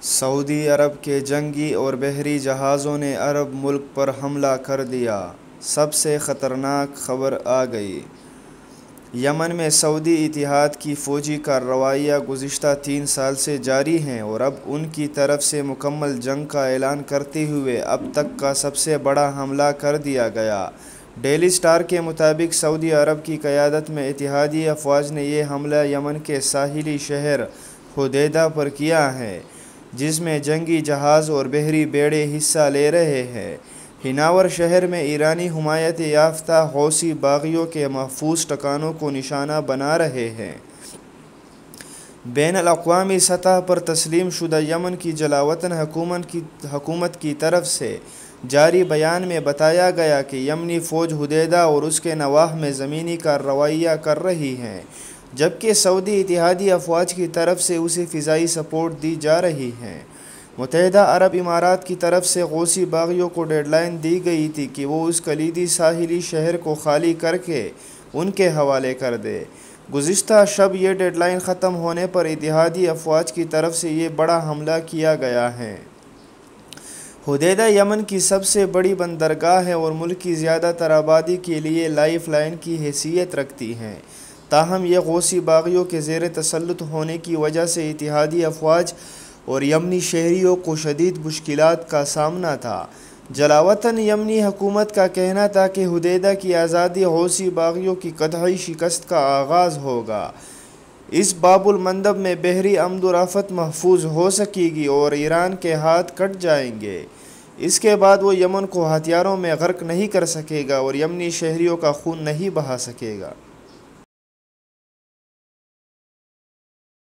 سعودی عرب کے جنگی اور بحری جہازوں نے عرب ملک پر حملہ کر دیا۔ سب سے خطرناک خبر آ گئی۔ یمن میں سعودی اتحاد کی فوجی کارروائیاں گزشتہ 3 سال سے جاری ہیں اور اب ان کی طرف سے مکمل جنگ کا اعلان کرتے ہوئے اب تک کا سب سے بڑا حملہ کر دیا گیا۔ ڈیلی اسٹار کے مطابق سعودی عرب کی قیادت میں اتحادی افواج نے یہ حملہ یمن کے ساحلی شہر حدیدہ پر کیا ہے، جس میں جنگی جہاز اور بحری بیڑے حصہ لے رہے ہیں۔ ہناور شہر میں ایرانی حمایت یافتہ حوثی باغیوں کے محفوظ ٹھکانوں کو نشانہ بنا رہے ہیں۔ بین الاقوامی سطح پر تسلیم شدہ یمن کی جلاوطن حکومت کی طرف سے جاری بیان میں بتایا گیا کہ یمنی فوج حدیدہ اور اس کے نواح میں زمینی کارروائیاں کر رہی ہے، جبکہ سعودی اتحادی افواج کی طرف سے اسے فضائی سپورٹ دی جا رہی ہے۔ متحدہ عرب امارات کی طرف سے حوثی باغیوں کو ڈیڈ لائن دی گئی تھی کہ وہ اس کلیدی ساحلی شہر کو خالی کر کے ان کے حوالے کر دے۔ گزشتہ شب یہ ڈیڈ لائن ختم ہونے پر اتحادی افواج کی طرف سے یہ بڑا حملہ کیا گیا ہے۔ حدیدہ یمن کی سب سے بڑی بندرگاہ ہے اور ملک کی زیادہ تر آبادی کے لیے لائف لائن کی حیثیت رکھتی ہے۔ تاہم یہ حوثی باغیوں کے زیر تسلط ہونے کی وجہ سے اتحادی افواج اور یمنی شہریوں کو شدید مشکلات کا سامنا تھا۔ جلاوطن یمنی حکومت کا کہنا تھا کہ حدیدہ کی آزادی حوثی باغیوں کی قطعی شکست کا آغاز ہوگا۔ اس باب المندب میں بحری آمد و رفت محفوظ ہو سکے گی اور ایران کے ہاتھ کٹ جائیں گے۔ اس کے بعد وہ یمن کو ہتھیاروں میں غرق نہیں کر سکے گا اور یمنی شہریوں کا خون نہیں بہا سکے گا۔